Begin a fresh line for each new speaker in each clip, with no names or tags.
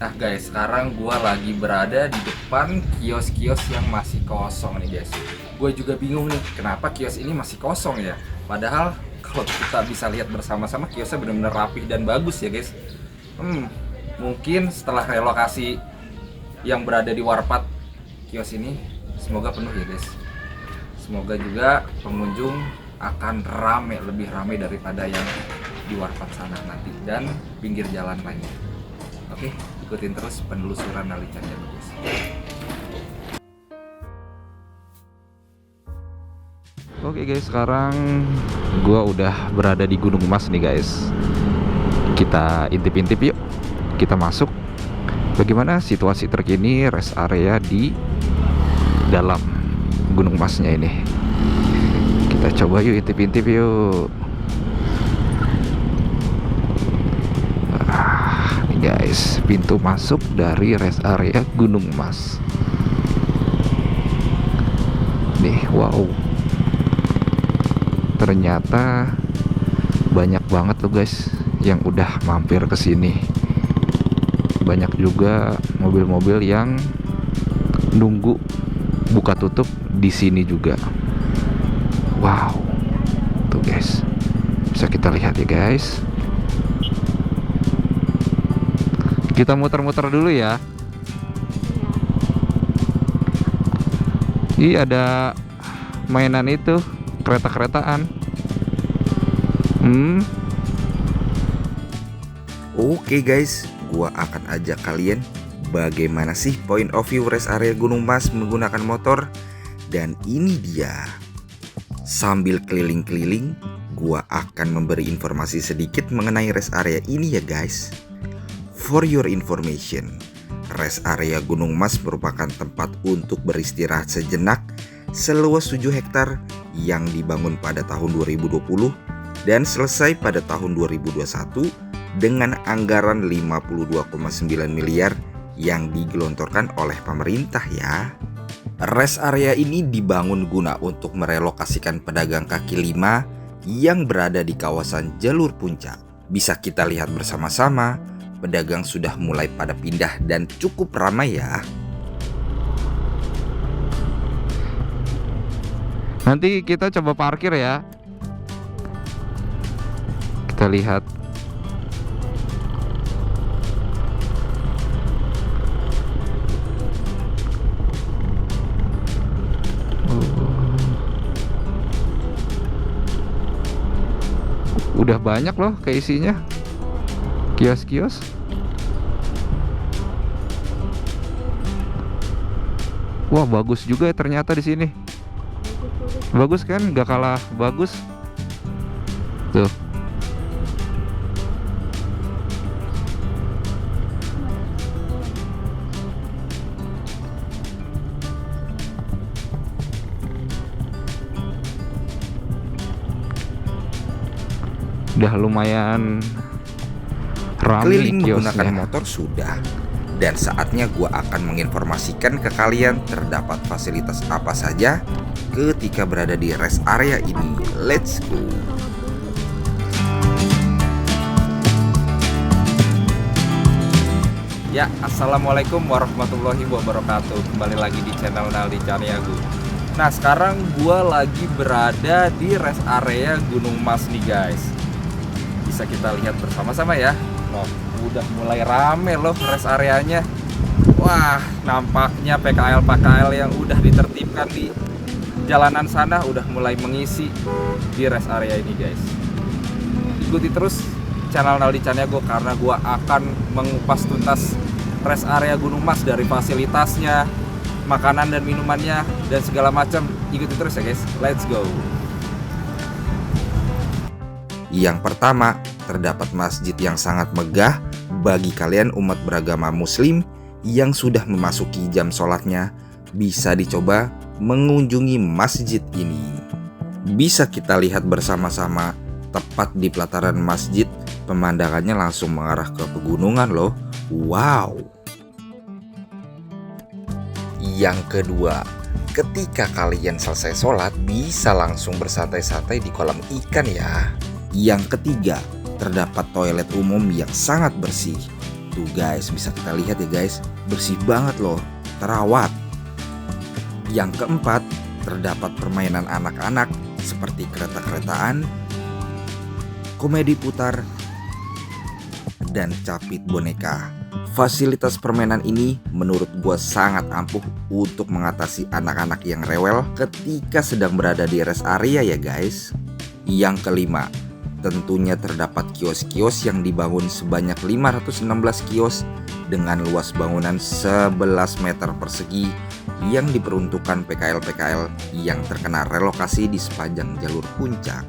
Nah guys, sekarang gue lagi berada di depan kios-kios yang masih kosong nih guys. Gue juga bingung nih, kenapa kios ini masih kosong ya? Padahal kalau kita bisa lihat bersama-sama kiosnya benar-benar rapih dan bagus ya guys. Mungkin setelah relokasi yang berada di Warpat, kios ini semoga penuh ya guys. Semoga juga pengunjung akan rame, lebih rame daripada yang di Warpat sana nanti dan pinggir jalan lainnya. Oke, ikutin terus penelusuran Nalicannya guys. Oke guys, sekarang gua udah berada di Gunung Mas nih guys. Kita intip-intip yuk. Kita masuk. Bagaimana situasi terkini rest area di dalam Gunung Masnya ini? Kita coba yuk intip-intip yuk. Guys, pintu masuk dari rest area Gunung Mas. Nih, wow. Ternyata banyak banget loh guys yang udah mampir ke sini. Banyak juga mobil-mobil yang nunggu buka tutup di sini juga. Wow. Tuh guys. Bisa kita lihat ya guys. Kita muter-muter dulu ya. Ih, ada mainan itu, kereta-keretaan.
Oke guys, gua akan ajak kalian bagaimana sih point of view rest area Gunung Mas menggunakan motor. Dan ini dia. Sambil keliling-keliling, gua akan memberi informasi sedikit mengenai rest area ini ya guys. For your information, rest area Gunung Mas merupakan tempat untuk beristirahat sejenak seluas 7 hektar yang dibangun pada tahun 2020 dan selesai pada tahun 2021 dengan anggaran 52,9 miliar yang digelontorkan oleh pemerintah ya. Rest area ini dibangun guna untuk merelokasikan pedagang kaki lima yang berada di kawasan jalur puncak. Bisa kita lihat bersama-sama, pedagang sudah mulai pada pindah dan cukup ramai ya.
Nanti kita coba parkir ya. Kita lihat. Udah banyak loh keisinya. Kios-kios. Wah, bagus juga ya ternyata di sini. Bagus kan? Gak kalah bagus. Tuh. Udah lumayan ramai.
Keliling menggunakan motor sudah. Dan saatnya gua akan menginformasikan ke kalian terdapat fasilitas apa saja ketika berada di rest area ini. Let's go.
Ya, assalamualaikum warahmatullahi wabarakatuh. Kembali lagi di channel Naldi Caniago. Nah, sekarang gua lagi berada di rest area Gunung Mas nih guys. Bisa kita lihat bersama-sama ya. Loh, udah mulai rame loh rest areanya. Wah, nampaknya PKL-PKL yang udah ditertibkan di jalanan sana udah mulai mengisi di rest area ini guys. Ikuti terus channel Naldi Caniago karena gua akan mengupas tuntas rest area Gunung Mas dari fasilitasnya, makanan dan minumannya dan segala macam. Ikuti terus ya guys. Let's go.
Yang pertama, terdapat masjid yang sangat megah bagi kalian umat beragama muslim yang sudah memasuki jam sholatnya. Bisa dicoba mengunjungi masjid ini. Bisa kita lihat bersama-sama tepat di pelataran masjid, pemandangannya langsung mengarah ke pegunungan loh. Wow. Yang kedua, ketika kalian selesai sholat bisa langsung bersantai-santai di kolam ikan ya. Yang ketiga, terdapat toilet umum yang sangat bersih. Tuh guys, bisa kita lihat ya guys, bersih banget loh, terawat. Yang keempat, terdapat permainan anak-anak seperti kereta-keretaan, komedi putar, dan capit boneka. Fasilitas permainan ini menurut gua sangat ampuh untuk mengatasi anak-anak yang rewel ketika sedang berada di rest area ya guys. Yang kelima, tentunya terdapat kios-kios yang dibangun sebanyak 516 kios dengan luas bangunan 11 meter persegi yang diperuntukkan PKL-PKL yang terkena relokasi di sepanjang jalur puncak.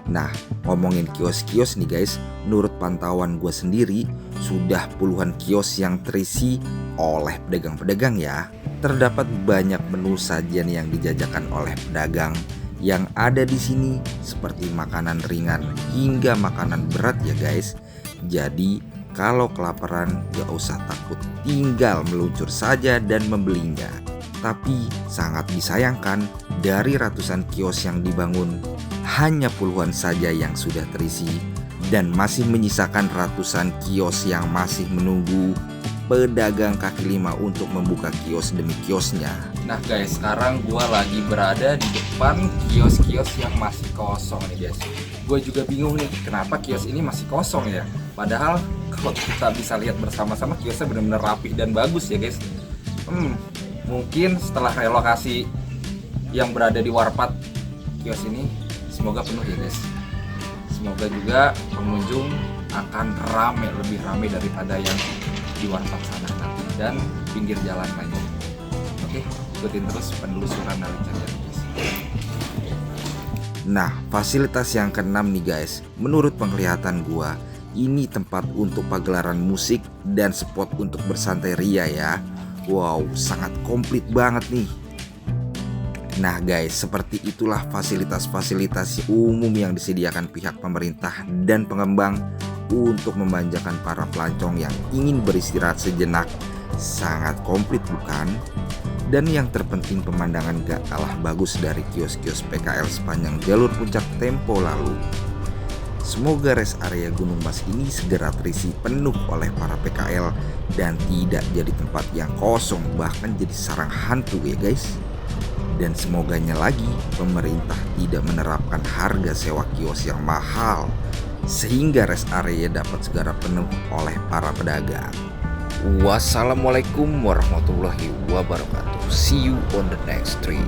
Nah, ngomongin kios-kios nih guys, menurut pantauan gue sendiri sudah puluhan kios yang terisi oleh pedagang-pedagang ya. Terdapat banyak menu sajian yang dijajakan oleh pedagang yang ada di sini seperti makanan ringan hingga makanan berat ya guys. Jadi kalau kelaparan gak usah takut, tinggal meluncur saja dan membelinya. Tapi sangat disayangkan dari ratusan kios yang dibangun, hanya puluhan saja yang sudah terisi dan masih menyisakan ratusan kios yang masih menunggu pedagang kaki lima untuk membuka kios demi kiosnya.
Nah guys, sekarang gua lagi berada di depan kios-kios yang masih kosong nih guys. Gue juga bingung nih, kenapa kios ini masih kosong ya? Padahal kalau kita bisa lihat bersama-sama kiosnya benar-benar rapi dan bagus ya guys. Mungkin setelah relokasi yang berada di Warpat, kios ini semoga penuh ya guys. Semoga juga pengunjung akan lebih rame daripada yang di Warpat sana nanti dan pinggir jalan lainnya. Oke, ikutin terus penelusuran dari channel guys.
Nah, fasilitas yang keenam nih guys, menurut penglihatan gua, ini tempat untuk pagelaran musik dan spot untuk bersantai ria ya. Wow, sangat komplit banget nih. Nah guys, seperti itulah fasilitas-fasilitas umum yang disediakan pihak pemerintah dan pengembang untuk memanjakan para pelancong yang ingin beristirahat sejenak. Sangat komplit bukan? Dan yang terpenting pemandangan gak kalah bagus dari kios-kios PKL sepanjang jalur puncak tempo lalu. Semoga rest area Gunung Mas ini segera terisi penuh oleh para PKL dan tidak jadi tempat yang kosong, bahkan jadi sarang hantu ya guys. Dan semoganya lagi pemerintah tidak menerapkan harga sewa kios yang mahal sehingga rest area dapat segera penuh oleh para pedagang. Wassalamualaikum warahmatullahi wabarakatuh. See you on the next stream.